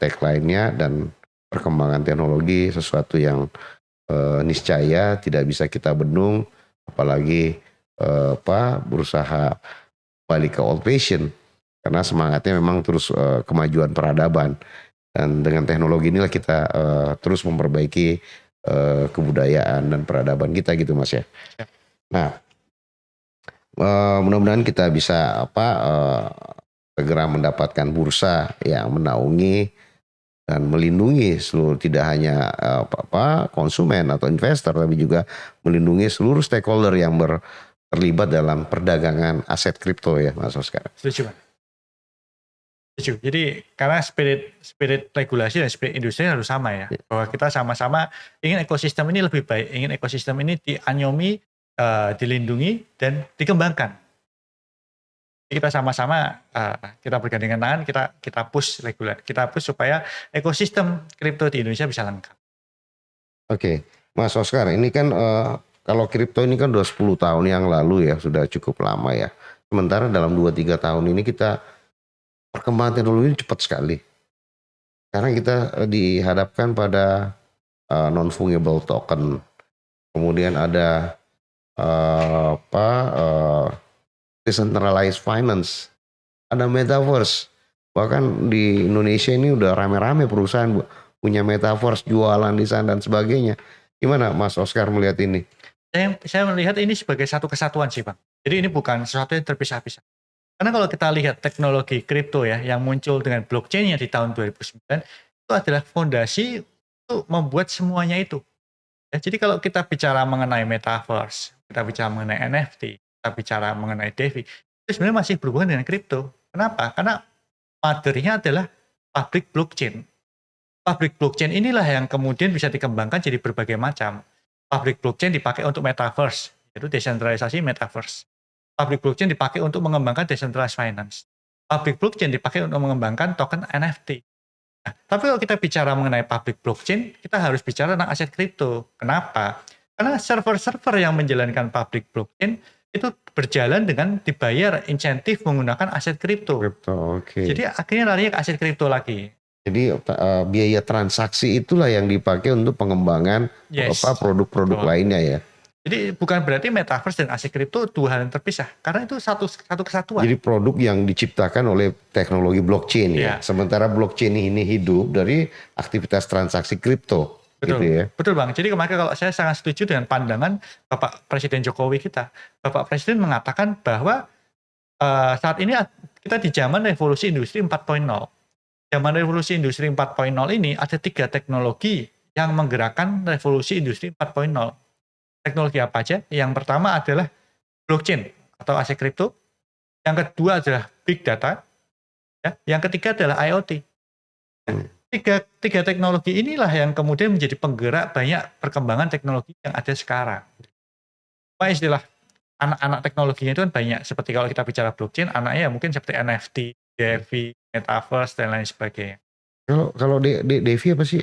tagline-nya dan perkembangan teknologi sesuatu yang niscaya tidak bisa kita bendung, apalagi berusaha balik ke old fashion karena semangatnya memang terus kemajuan peradaban dan dengan teknologi inilah kita terus memperbaiki kebudayaan dan peradaban kita gitu Mas ya. Nah mudah-mudahan kita bisa segera mendapatkan bursa yang menaungi dan melindungi seluruh tidak hanya konsumen atau investor tapi juga melindungi seluruh stakeholder yang terlibat dalam perdagangan aset kripto ya Mas Oscar. Setuju Pak. Setuju. Jadi karena spirit regulasi dan spirit industri harus sama ya. Bahwa kita sama-sama ingin ekosistem ini lebih baik, ingin ekosistem ini dianyomi, dilindungi dan dikembangkan. Kita sama-sama kita bergandengan tangan, kita push regulasi, kita push supaya ekosistem kripto di Indonesia bisa lengkap. Oke, Mas Oscar, ini kan kalau kripto ini kan udah 10 tahun yang lalu ya, sudah cukup lama ya. Sementara dalam 2-3 tahun ini kita perkembangan teknologi ini cepat sekali. Karena kita dihadapkan pada non-fungible token, kemudian ada decentralized finance, ada metaverse. Bahkan di Indonesia ini udah rame-rame perusahaan punya metaverse, jualan di sana dan sebagainya. Gimana Mas Oscar melihat ini? Saya melihat ini sebagai satu kesatuan sih Bang. Jadi ini bukan sesuatu yang terpisah-pisah. Karena kalau kita lihat teknologi kripto ya yang muncul dengan blockchain-nya di tahun 2009 itu adalah fondasi untuk membuat semuanya itu. Ya, jadi kalau kita bicara mengenai metaverse, kita bicara mengenai NFT, kita bicara mengenai DeFi, itu sebenarnya masih berhubungan dengan kripto. Kenapa? Karena mother-nya adalah public blockchain. Public blockchain inilah yang kemudian bisa dikembangkan jadi berbagai macam. Public blockchain dipakai untuk metaverse, yaitu desentralisasi metaverse. Public blockchain dipakai untuk mengembangkan decentralized finance. Public blockchain dipakai untuk mengembangkan token NFT. Nah, tapi kalau kita bicara mengenai public blockchain, kita harus bicara tentang aset kripto. Kenapa? Karena server-server yang menjalankan public blockchain itu berjalan dengan dibayar insentif menggunakan aset kripto. Okay. Jadi akhirnya larinya ke aset kripto lagi. Jadi biaya transaksi itulah yang dipakai untuk pengembangan produk-produk lainnya ya. Jadi bukan berarti metaverse dan aset kripto dua hal yang terpisah, karena itu satu kesatuan. Jadi produk yang diciptakan oleh teknologi blockchain ya. Sementara blockchain ini hidup dari aktivitas transaksi kripto. Betul, gitu ya. Betul Bang. Jadi kemarin kalau saya sangat setuju dengan pandangan Bapak Presiden Jokowi kita. Bapak Presiden mengatakan bahwa saat ini kita di zaman revolusi industri 4.0. Zaman revolusi industri 4.0 ini ada 3 teknologi yang menggerakkan revolusi industri 4.0. Teknologi apa aja? Yang pertama adalah blockchain atau aset kripto. Yang kedua adalah big data. Ya. Yang ketiga adalah IoT. Tiga teknologi inilah yang kemudian menjadi penggerak banyak perkembangan teknologi yang ada sekarang. Apa istilah anak-anak teknologinya itu kan banyak. Seperti kalau kita bicara blockchain, anaknya ya mungkin seperti NFT, DeFi, Metaverse, dan lain sebagainya. Kalau DeFi apa sih?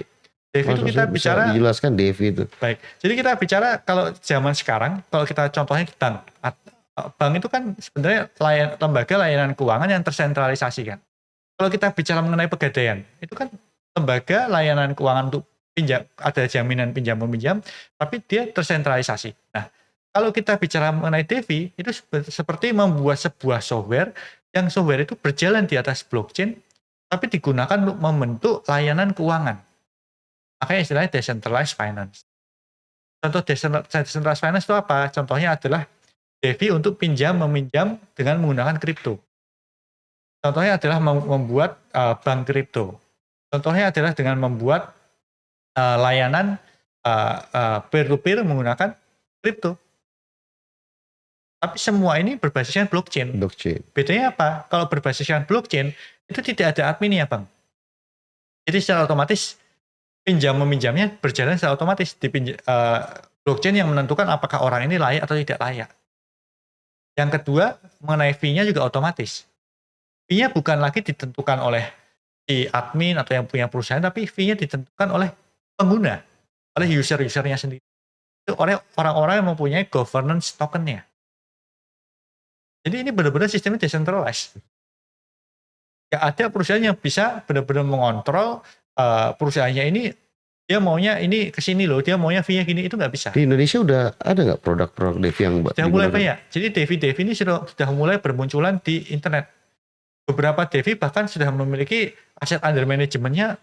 DeFi itu kita bicara, dijelaskan DeFi itu. Baik, jadi kita bicara kalau zaman sekarang, kalau kita contohnya bank. Bank itu kan sebenarnya lembaga layanan keuangan yang tersentralisasi kan. Kalau kita bicara mengenai pegadaian, itu kan lembaga layanan keuangan untuk pinjam, ada jaminan pinjam-meminjam, tapi dia tersentralisasi. Nah, kalau kita bicara mengenai DeFi, itu seperti membuat sebuah software, yang software itu berjalan di atas blockchain, tapi digunakan untuk membentuk layanan keuangan. Makanya istilahnya decentralized finance. Contoh decentralized finance itu apa? Contohnya adalah DeFi untuk pinjam meminjam dengan menggunakan kripto. Contohnya adalah membuat bank kripto. Contohnya adalah dengan membuat layanan peer-to-peer menggunakan kripto. Tapi semua ini berbasiskan blockchain. Bedanya apa? Kalau berbasiskan blockchain, itu tidak ada adminnya, Bang. Jadi secara otomatis pinjam meminjamnya berjalan secara otomatis di blockchain yang menentukan apakah orang ini layak atau tidak layak. Yang kedua, mengenai fee-nya juga otomatis. Fee-nya bukan lagi ditentukan oleh si admin atau yang punya perusahaan, tapi fee-nya ditentukan oleh pengguna, oleh user-usernya sendiri. Itu oleh orang-orang yang mempunyai governance token-nya. Jadi ini benar-benar sistemnya decentralized. Ya ada perusahaan yang bisa benar-benar mengontrol perusahaannya ini, dia maunya ini ke sini loh, dia maunya fee-nya gini, itu nggak bisa. Di Indonesia udah ada nggak produk-produk DeFi yang sudah mulai banyak. Jadi DeFi ini sudah mulai bermunculan di internet. Beberapa DeFi bahkan sudah memiliki aset under manajemennya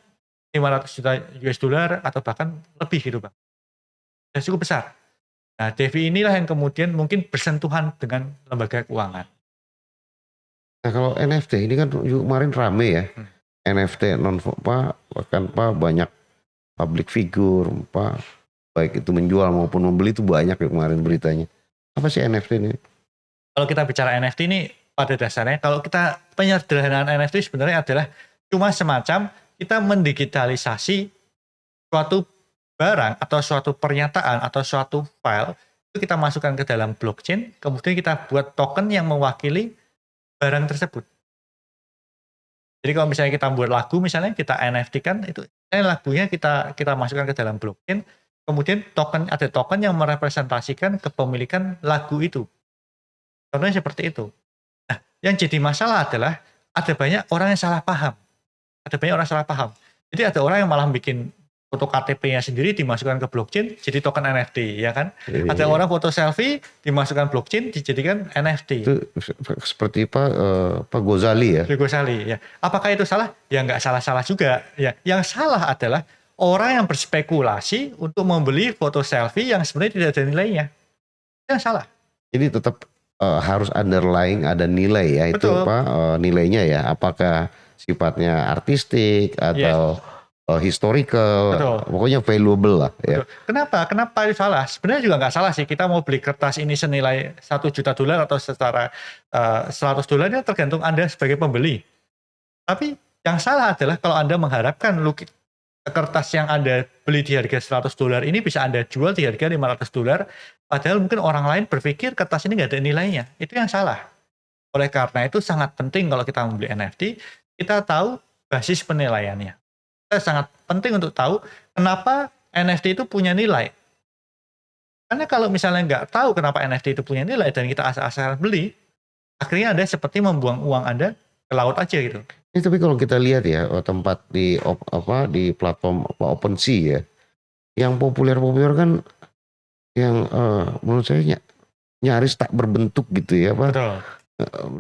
500 juta US dollar atau bahkan lebih gitu, Bang. Sudah cukup besar. Nah, DeFi inilah yang kemudian mungkin bersentuhan dengan lembaga keuangan. Nah, kalau NFT ini kan kemarin rame ya. NFT bahkan banyak public figure, baik itu menjual maupun membeli itu banyak ya kemarin beritanya. Apa sih NFT ini? Kalau kita bicara NFT ini pada dasarnya, kalau kita penyederhanaan NFT sebenarnya adalah cuma semacam kita mendigitalisasi suatu barang atau suatu pernyataan atau suatu file, itu kita masukkan ke dalam blockchain, kemudian kita buat token yang mewakili barang tersebut. Jadi kalau misalnya kita buat lagu, misalnya kita NFT kan, itu lagunya kita masukkan ke dalam blockchain, kemudian ada token yang merepresentasikan kepemilikan lagu itu. Contohnya seperti itu. Nah, yang jadi masalah adalah ada banyak orang yang salah paham. Jadi ada orang yang malah bikin foto KTP-nya sendiri dimasukkan ke blockchain jadi token NFT, ya kan? Ada orang foto selfie dimasukkan blockchain dijadikan NFT. Itu seperti Pak Ghazali ya? Ghazali, ya. Apakah itu salah? Ya nggak salah-salah juga. Ya, yang salah adalah orang yang berspekulasi untuk membeli foto selfie yang sebenarnya tidak ada nilainya. Itu yang salah. Jadi tetap harus underlying ada nilai ya. Betul. Itu nilainya ya. Apakah sifatnya artistik atau historical, pokoknya valuable lah. Ya. Kenapa itu salah? Sebenarnya juga nggak salah sih. Kita mau beli kertas ini senilai $1 juta atau setara $100 itu tergantung Anda sebagai pembeli. Tapi yang salah adalah kalau Anda mengharapkan kertas yang Anda beli di harga $100 ini bisa Anda jual di harga $500, padahal mungkin orang lain berpikir kertas ini nggak ada nilainya. Itu yang salah. Oleh karena itu sangat penting kalau kita membeli NFT, kita tahu basis penilaiannya. Kita sangat penting untuk tahu kenapa NFT itu punya nilai. Karena kalau misalnya nggak tahu kenapa NFT itu punya nilai dan kita asal-asalan beli, akhirnya Anda seperti membuang uang Anda ke laut aja gitu. Ini tapi kalau kita lihat ya tempat di platform OpenSea ya, yang populer kan yang menurut saya nyaris tak berbentuk gitu ya, Pak. Betul.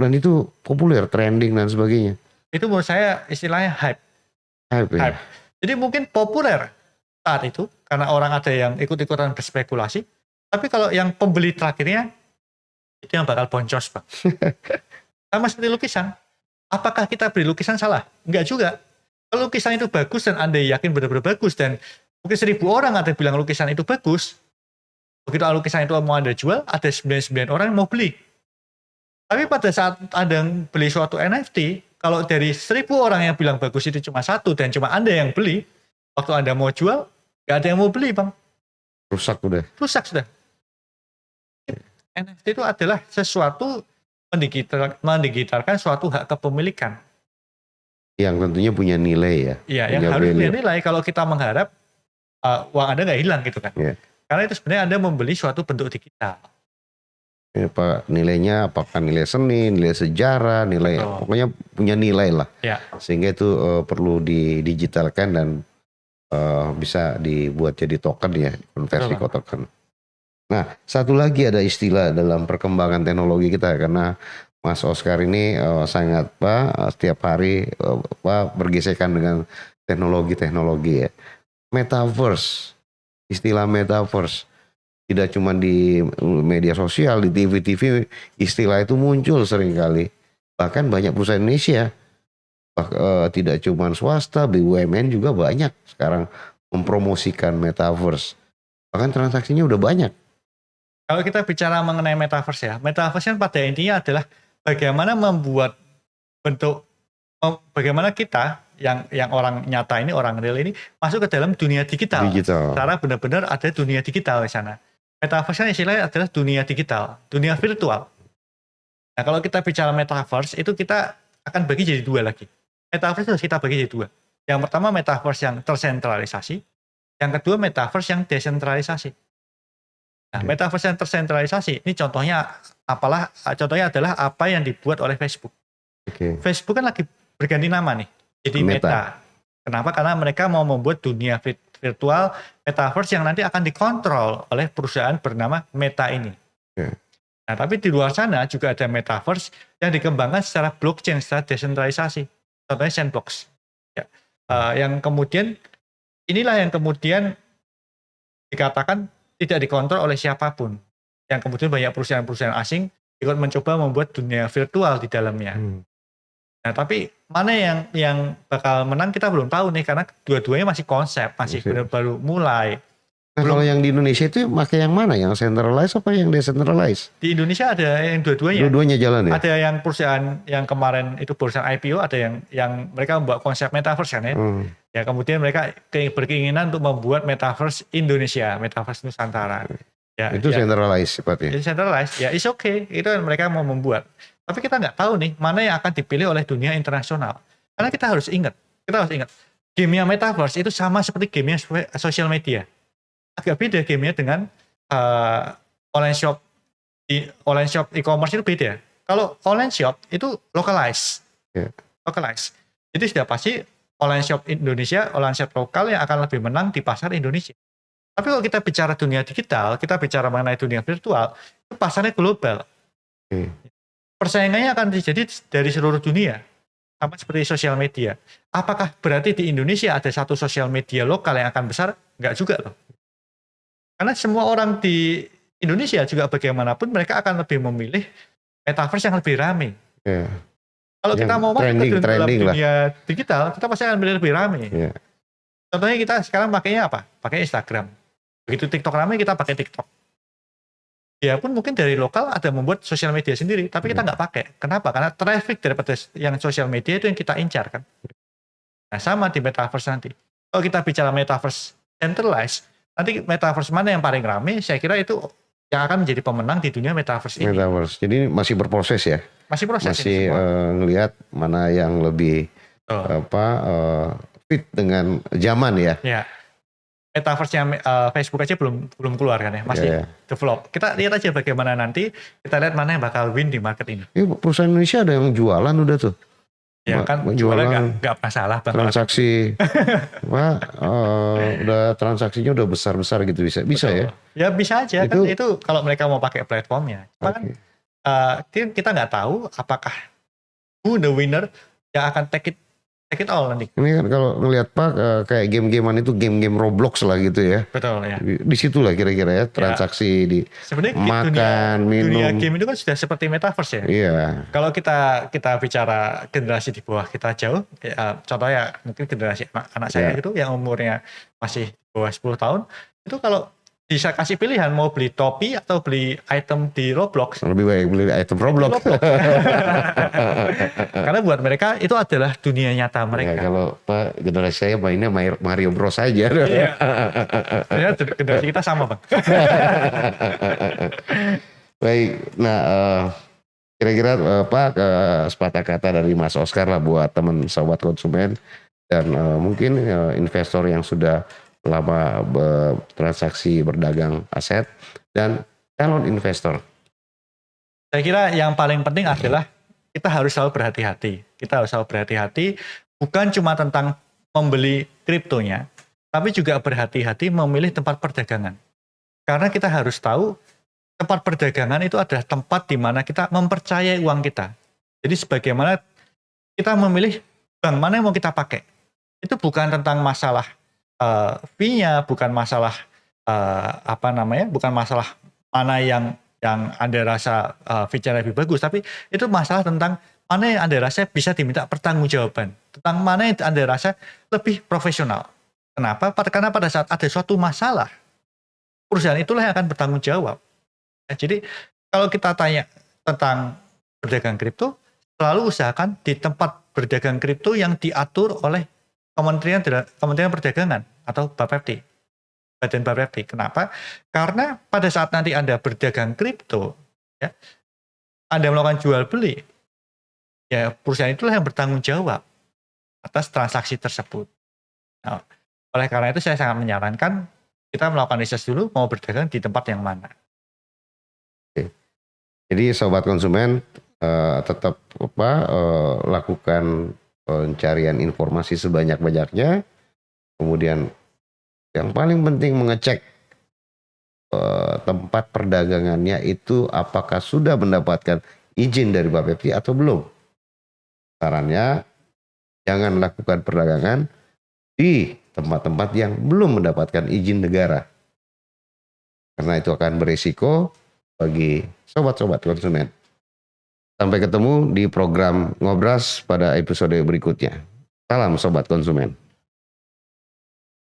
Dan itu populer, trending dan sebagainya. Itu menurut saya istilahnya hype. Ya? Jadi mungkin populer saat itu karena orang ada yang ikut-ikutan berspekulasi. Tapi kalau yang pembeli terakhirnya itu yang bakal boncos, Pak. Sama seperti lukisan. Apakah kita beli lukisan salah? Enggak juga. Kalau lukisan itu bagus dan Anda yakin benar-benar bagus dan mungkin 1000 orang ada bilang lukisan itu bagus. Begitu lukisan itu mau Anda jual, ada 99 orang yang mau beli. Tapi pada saat Anda beli suatu NFT, kalau dari 1000 orang yang bilang bagus itu cuma 1 dan cuma Anda yang beli, waktu Anda mau jual, nggak ada yang mau beli, Bang. Rusak sudah. NFT itu adalah sesuatu mendigitalkan suatu hak kepemilikan. Yang tentunya punya nilai ya. Iya, yang harus punya nilai. Kalau kita mengharap uang Anda nggak hilang gitu kan. Yeah. Karena itu sebenarnya Anda membeli suatu bentuk digital. Nilainya apakah nilai seni, nilai sejarah, nilai pokoknya punya nilai lah. Ya. Sehingga itu perlu didigitalkan dan bisa dibuat jadi token ya, konversi ke token. Nah, satu lagi ada istilah dalam perkembangan teknologi kita karena Mas Oscar ini sangat setiap hari bergesekan dengan teknologi ya. Metaverse, istilah metaverse. Tidak cuma di media sosial, di TV-TV istilah itu muncul seringkali. Bahkan banyak perusahaan Indonesia, tidak cuma swasta, BUMN juga banyak sekarang mempromosikan metaverse. Bahkan transaksinya udah banyak. Kalau kita bicara mengenai metaverse ya, metaverse kan pada intinya adalah bagaimana membuat bentuk, bagaimana kita yang orang nyata ini, orang real ini masuk ke dalam dunia digital. Secara benar-benar ada dunia digital di sana. Metaverse kan istilahnya adalah dunia digital, dunia virtual. Nah kalau kita bicara metaverse itu kita akan bagi jadi dua lagi. Metaverse harus kita bagi jadi dua. Yang pertama metaverse yang tersentralisasi, yang kedua metaverse yang desentralisasi. Nah, metaverse yang tersentralisasi ini contohnya adalah apa yang dibuat oleh Facebook. Facebook kan lagi berganti nama nih, jadi Meta. Kenapa? Karena mereka mau membuat dunia virtual metaverse yang nanti akan dikontrol oleh perusahaan bernama Meta ini. Nah, tapi di luar sana juga ada metaverse yang dikembangkan secara blockchain, secara desentralisasi. Contohnya Sandbox. Ya. Yang kemudian inilah yang kemudian dikatakan tidak dikontrol oleh siapapun. Yang kemudian banyak perusahaan-perusahaan asing ikut mencoba membuat dunia virtual di dalamnya. Nah, tapi mana yang bakal menang kita belum tahu nih, karena dua-duanya masih konsep, masih baru mulai. Nah, kalau yang di Indonesia itu pakai yang mana? Yang centralized apa yang decentralized? Di Indonesia ada yang dua-duanya. Dua-duanya jalan ya? Ada yang perusahaan yang kemarin itu perusahaan IPO, ada yang mereka membuat konsep metaverse kan ya. Ya kemudian mereka berkeinginan untuk membuat metaverse Indonesia, metaverse Nusantara. Ya, itu centralized sifatnya. Itu centralized, ya it's okay. Itu yang mereka mau membuat. Tapi kita nggak tahu nih mana yang akan dipilih oleh dunia internasional. Karena kita harus ingat, game-nya metaverse itu sama seperti game-nya social media. Agak beda gamenya dengan online shop e-commerce itu beda. Kalau online shop itu localized. Jadi sudah pasti online shop Indonesia, online shop lokal yang akan lebih menang di pasar Indonesia. Tapi kalau kita bicara dunia digital, kita bicara mengenai dunia virtual, itu pasarnya global. Persaingannya akan terjadi dari seluruh dunia, sama seperti sosial media. Apakah berarti di Indonesia ada satu sosial media lokal yang akan besar? Enggak juga loh. Karena semua orang di Indonesia juga bagaimanapun mereka akan lebih memilih metaverse yang lebih ramai. Kalau kita mau masuk ke dalam dunia digital, kita pasti akan lebih ramai. Contohnya kita sekarang pakainya apa? Pakai Instagram. Begitu TikTok ramai, kita pakai TikTok. Ya pun mungkin dari lokal ada membuat sosial media sendiri, tapi kita nggak pakai. Kenapa? Karena traffic daripada yang sosial media itu yang kita incar kan. Nah sama di metaverse nanti. Kalau kita bicara metaverse centralized, nanti metaverse mana yang paling ramai, saya kira itu yang akan menjadi pemenang di dunia metaverse ini. Jadi masih berproses ya? Masih proses. Masih ngelihat mana yang lebih fit dengan zaman ya? Ya. Metaverse-nya Facebook aja belum keluar kan ya, masih develop. Kita lihat aja bagaimana nanti, kita lihat mana yang bakal win di market ini. Perusahaan Indonesia ada yang jualan udah tuh. Ya kan jualan nggak masalah. Transaksi, udah transaksinya udah besar-besar gitu bisa ya? Ya bisa aja kan itu kalau mereka mau pakai platformnya. Cuma kan kita nggak tahu apakah who the winner yang akan take it all nanti. Ini kan kalau ngelihat Pak kayak game-gamean itu game-game Roblox lah gitu ya. Betul ya. Di situ lah kira-kira ya transaksi di makan, minum. Dunia game itu kan sudah seperti metaverse ya. Iya. Kalau kita bicara generasi di bawah kita jauh, contohnya mungkin generasi anak saya itu yang umurnya masih di bawah 10 tahun, itu kalau bisa kasih pilihan mau beli topi atau beli item di Roblox. Lebih baik beli item Roblox. Karena buat mereka itu adalah dunia nyata mereka. Ya, kalau Pak generasi saya mainnya Mario Bros aja. Iya. Ya, generasi kita sama Bang. Baik, nah kira-kira Pak sepatah kata dari Mas Oscar lah buat teman sobat konsumen dan mungkin investor yang sudah lama bertransaksi berdagang aset dan calon investor. Saya kira yang paling penting adalah kita harus selalu berhati-hati. Kita harus selalu berhati-hati bukan cuma tentang membeli kriptonya, tapi juga berhati-hati memilih tempat perdagangan. Karena kita harus tahu tempat perdagangan itu adalah tempat di mana kita mempercayai uang kita. Jadi sebagaimana kita memilih bank mana yang mau kita pakai. Itu bukan tentang masalah fee-nya, bukan masalah bukan masalah mana yang Anda rasa feature lebih bagus, tapi itu masalah tentang mana yang Anda rasa bisa diminta pertanggungjawaban, tentang mana yang Anda rasa lebih profesional. Kenapa? Karena pada saat ada suatu masalah, perusahaan itulah yang akan bertanggung jawab. Ya, jadi kalau kita tanya tentang berdagang kripto, selalu usahakan di tempat berdagang kripto yang diatur oleh Kementerian Perdagangan atau Bapepti. Badan Bapepti. Kenapa? Karena pada saat nanti Anda berdagang kripto, ya, Anda melakukan jual beli, ya perusahaan itulah yang bertanggung jawab atas transaksi tersebut. Nah, oleh karena itu saya sangat menyarankan kita melakukan riset dulu mau berdagang di tempat yang mana. Oke. Jadi sobat konsumen tetap lakukan pencarian informasi sebanyak-banyaknya, kemudian yang paling penting mengecek tempat perdagangannya itu apakah sudah mendapatkan izin dari Bapepti atau belum. Sarannya jangan lakukan perdagangan di tempat-tempat yang belum mendapatkan izin negara. Karena itu akan berisiko bagi sobat-sobat konsumen. Sampai ketemu di program Ngobras pada episode berikutnya. Salam sobat konsumen.